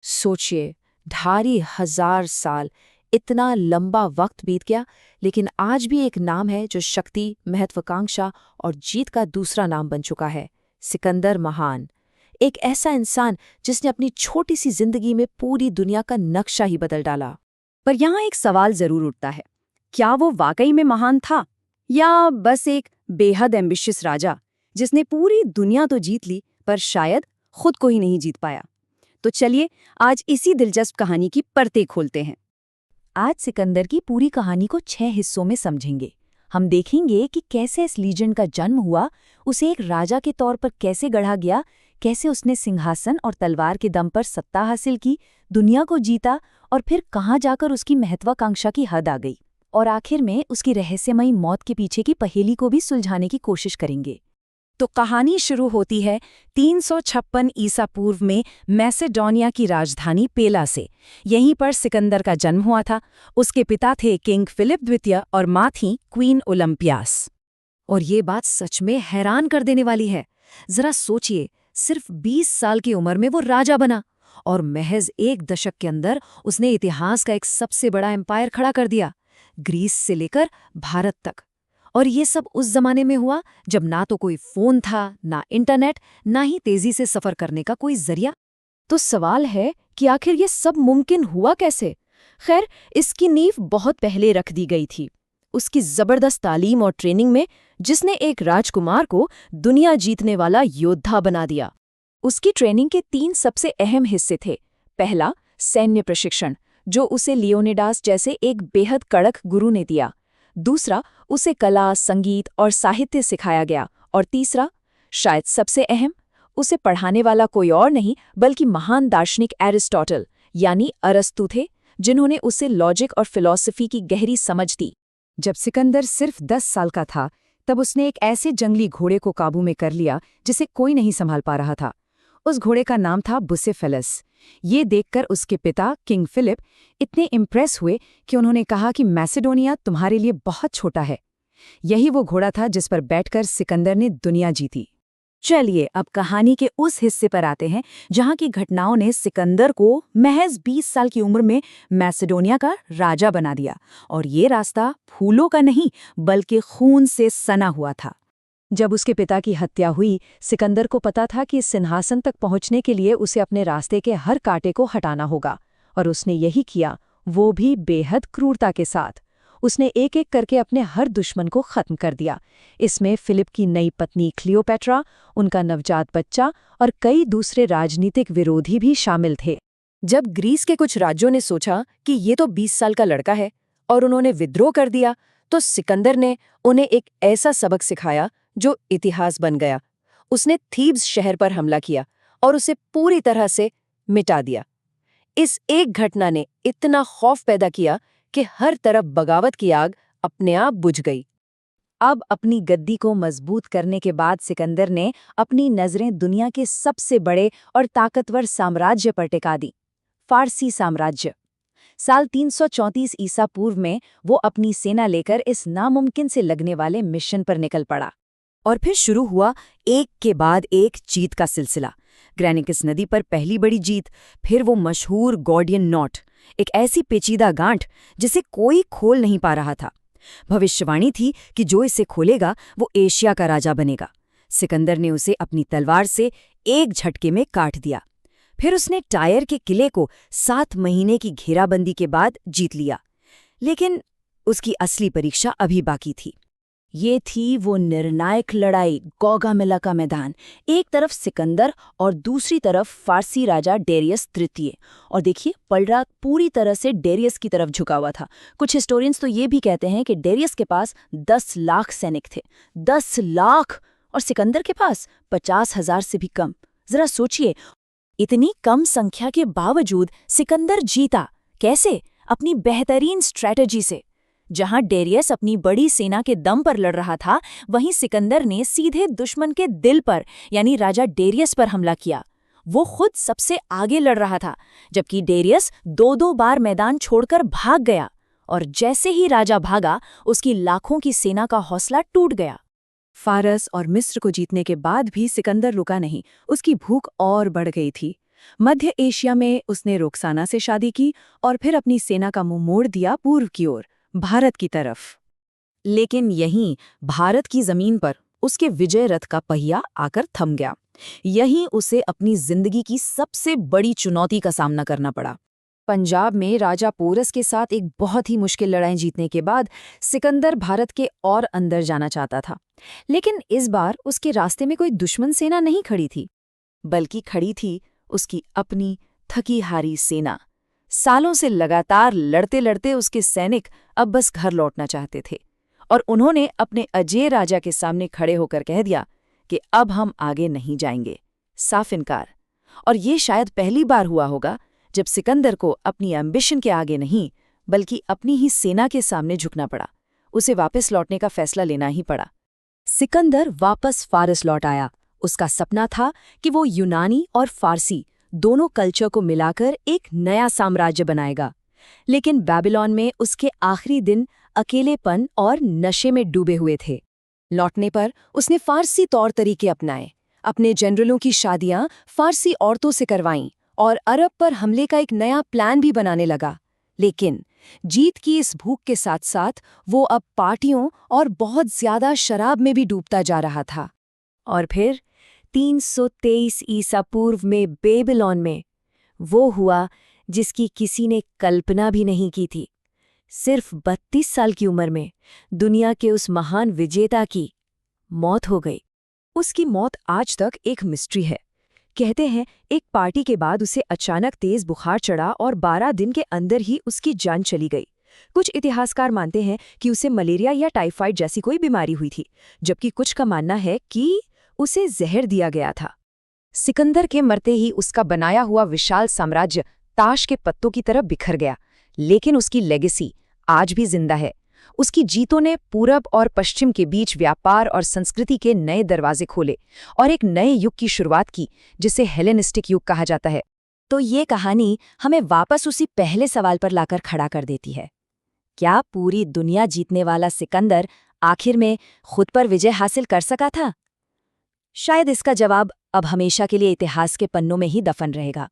सोचिए, 2500 साल, इतना लंबा वक्त बीत गया, लेकिन आज भी एक नाम है जो शक्ति, महत्वाकांक्षा और जीत का दूसरा नाम बन चुका है, सिकंदर महान। एक ऐसा इंसान जिसने अपनी छोटी सी जिंदगी में पूरी दुनिया का नक्शा ही बदल डाला। पर यहाँ एक सवाल जरूर उठता है, क्या वो वाकई में महान था या बस एक बेहद एम्बिशियस राजा जिसने पूरी दुनिया तो जीत ली पर शायद खुद को ही नहीं जीत पाया। तो चलिए आज इसी दिलचस्प कहानी की परतें खोलते हैं। आज सिकंदर की पूरी कहानी को 6 हिस्सों में समझेंगे। हम देखेंगे कि कैसे इस लीजेंड का जन्म हुआ, उसे एक राजा के तौर पर कैसे गढ़ा गया, कैसे उसने सिंहासन और तलवार के दम पर सत्ता हासिल की, दुनिया को जीता और फिर कहाँ जाकर उसकी महत्वाकांक्षा की हद आ गई। और आखिर में उसकी रहस्यमयी मौत के पीछे की पहेली को भी सुलझाने की कोशिश करेंगे। तो कहानी शुरू होती है 356 ईसा पूर्व में मैसेडोनिया की राजधानी पेला से। यहीं पर सिकंदर का जन्म हुआ था। उसके पिता थे किंग फिलिप द्वितीय और माँ थीं क्वीन ओलंपियास। और ये बात सच में हैरान कर देने वाली है। जरा सोचिए, सिर्फ 20 साल की उम्र में वो राजा बना और महज एक दशक के अंदर उसने इतिहास का एक सबसे बड़ा एम्पायर खड़ा कर दिया, ग्रीस से लेकर भारत तक। और ये सब उस जमाने में हुआ जब ना तो कोई फोन था, ना इंटरनेट, ना ही तेजी से सफर करने का कोई जरिया। तो सवाल है कि आखिर ये सब मुमकिन हुआ कैसे? खैर, इसकी नींव बहुत पहले रख दी गई थी, उसकी जबरदस्त तालीम और ट्रेनिंग में, जिसने एक राजकुमार को दुनिया जीतने वाला योद्धा बना दिया। उसकी ट्रेनिंग के 3 सबसे अहम हिस्से थे। पहला, सैन्य प्रशिक्षण, जो उसे लियोनिडास जैसे एक बेहद कड़क गुरु ने दिया। दूसरा, उसे कला, संगीत और साहित्य सिखाया गया। और तीसरा, शायद सबसे अहम, उसे पढ़ाने वाला कोई और नहीं बल्कि महान दार्शनिक एरिस्टोटल यानी अरस्तू थे, जिन्होंने उसे लॉजिक और फिलॉसफी की गहरी समझ दी। जब सिकंदर सिर्फ 10 साल का था, तब उसने एक ऐसे जंगली घोड़े को काबू में कर लिया जिसे कोई नहीं संभाल पा रहा था। उस घोड़े का नाम था बुसेफेलस। ये देखकर उसके पिता किंग फिलिप इतने इम्प्रेस हुए कि उन्होंने कहा कि मैसेडोनिया तुम्हारे लिए बहुत छोटा है। यही वो घोड़ा था जिस पर बैठकर सिकंदर ने दुनिया जीती। चलिए अब कहानी के उस हिस्से पर आते हैं जहां की घटनाओं ने सिकंदर को महज 20 साल की उम्र में मैसेडोनिया का राजा बना दिया। और ये रास्ता फूलों का नहीं बल्कि खून से सना हुआ था। जब उसके पिता की हत्या हुई, सिकंदर को पता था कि सिंहासन तक पहुंचने के लिए उसे अपने रास्ते के हर कांटे को हटाना होगा, और उसने यही किया, वो भी बेहद क्रूरता के साथ। उसने एक एक करके अपने हर दुश्मन को खत्म कर दिया। इसमें फिलिप की नई पत्नी क्लियोपैट्रा, उनका नवजात बच्चा और कई दूसरे राजनीतिक विरोधी भी शामिल थे। जब ग्रीस के कुछ राज्यों ने सोचा कि ये तो 20 साल का लड़का है और उन्होंने विद्रोह कर दिया, तो सिकंदर ने उन्हें एक ऐसा सबक सिखाया जो इतिहास बन गया। उसने थीब्स शहर पर हमला किया और उसे पूरी तरह से मिटा दिया। इस एक घटना ने इतना खौफ पैदा किया कि हर तरफ बगावत की आग अपने आप बुझ गई। अब अपनी गद्दी को मजबूत करने के बाद सिकंदर ने अपनी नजरें दुनिया के सबसे बड़े और ताकतवर साम्राज्य पर टिका दी, फारसी साम्राज्य। साल 334 ईसा पूर्व में वो अपनी सेना लेकर इस नामुमकिन से लगने वाले मिशन पर निकल पड़ा। और फिर शुरू हुआ एक के बाद एक जीत का सिलसिला। ग्रेनिकस नदी पर पहली बड़ी जीत, फिर वो मशहूर गॉर्डियन नॉट, एक ऐसी पेचीदा गांठ जिसे कोई खोल नहीं पा रहा था। भविष्यवाणी थी कि जो इसे खोलेगा वो एशिया का राजा बनेगा। सिकंदर ने उसे अपनी तलवार से एक झटके में काट दिया। फिर उसने टायर के किले को 7 महीने की घेराबंदी के बाद जीत लिया। लेकिन उसकी असली परीक्षा अभी बाकी थी। ये थी वो निर्णायक लड़ाई, गौगामिला का मैदान। एक तरफ सिकंदर और दूसरी तरफ फारसी राजा डेरियस तृतीय। और देखिए, पलड़ा पूरी तरह से डेरियस की तरफ झुका हुआ था। कुछ हिस्टोरियंस तो ये भी कहते हैं कि डेरियस के पास 10 लाख सैनिक थे। 10 लाख! और सिकंदर के पास 50,000 से भी कम। जरा सोचिए, इतनी कम संख्या के बावजूद सिकंदर जीता कैसे? अपनी बेहतरीन स्ट्रैटेजी से। जहां डेरियस अपनी बड़ी सेना के दम पर लड़ रहा था, वहीं सिकंदर ने सीधे दुश्मन के दिल पर यानी राजा डेरियस पर हमला किया। वो खुद सबसे आगे लड़ रहा था, जबकि डेरियस 2-2 बार मैदान छोड़कर भाग गया। और जैसे ही राजा भागा, उसकी लाखों की सेना का हौसला टूट गया। फारस और मिस्र को जीतने के बाद भी सिकंदर रुका नहीं। उसकी भूख और बढ़ गई थी। मध्य एशिया में उसने रोक्साना से शादी की और फिर अपनी सेना का मुंह मोड़ दिया पूर्व की ओर, भारत की तरफ। लेकिन यहीं भारत की जमीन पर उसके विजय रथ का पहिया आकर थम गया। यहीं उसे अपनी जिंदगी की सबसे बड़ी चुनौती का सामना करना पड़ा। पंजाब में राजा पोरस के साथ एक बहुत ही मुश्किल लड़ाई जीतने के बाद सिकंदर भारत के और अंदर जाना चाहता था। लेकिन इस बार उसके रास्ते में कोई दुश्मन सेना नहीं खड़ी थी, बल्कि खड़ी थी उसकी अपनी थकी हारी सेना। सालों से लगातार लड़ते लड़ते उसके सैनिक अब बस घर लौटना चाहते थे, और उन्होंने अपने अजेय राजा के सामने खड़े होकर कह दिया कि अब हम आगे नहीं जाएंगे, साफ इनकार। और ये शायद पहली बार हुआ होगा जब सिकंदर को अपनी एम्बिशन के आगे नहीं, बल्कि अपनी ही सेना के सामने झुकना पड़ा। उसे वापस लौटने का फैसला लेना ही पड़ा। सिकंदर वापस फारस लौट आया। उसका सपना था कि वो यूनानी और फारसी दोनों कल्चर को मिलाकर एक नया साम्राज्य बनाएगा। लेकिन बेबीलोन में उसके आखिरी दिन अकेलेपन और नशे में डूबे हुए थे। लौटने पर उसने फारसी तौर तरीके अपनाए, अपने जनरलों की शादियां फारसी औरतों से करवाईं और अरब पर हमले का एक नया प्लान भी बनाने लगा। लेकिन जीत की इस भूख के साथ साथ वो अब पार्टियों और बहुत ज्यादा शराब में भी डूबता जा रहा था। और फिर 323 ईसा पूर्व में बेबीलोन में वो हुआ जिसकी किसी ने कल्पना भी नहीं की थी। सिर्फ 32 साल की उम्र में दुनिया के उस महान विजेता की मौत हो गई। उसकी मौत आज तक एक मिस्ट्री है। कहते हैं एक पार्टी के बाद उसे अचानक तेज बुखार चढ़ा और 12 दिन के अंदर ही उसकी जान चली गई। कुछ इतिहासकार मानते हैं कि उसे मलेरिया या टाइफाइड जैसी कोई बीमारी हुई थी, जबकि कुछ का मानना है कि उसे जहर दिया गया था। सिकंदर के मरते ही उसका बनाया हुआ विशाल साम्राज्य ताश के पत्तों की तरह बिखर गया, लेकिन उसकी लेगेसी आज भी जिंदा है। उसकी जीतों ने पूरब और पश्चिम के बीच व्यापार और संस्कृति के नए दरवाजे खोले और एक नए युग की शुरुआत की, जिसे हेलेनिस्टिक युग कहा जाता है। तो ये कहानी हमें वापस उसी पहले सवाल पर लाकर खड़ा कर देती है। क्या पूरी दुनिया जीतने वाला सिकंदर आखिर में खुद पर विजय हासिल कर सका था? शायद इसका जवाब अब हमेशा के लिए इतिहास के पन्नों में ही दफन रहेगा।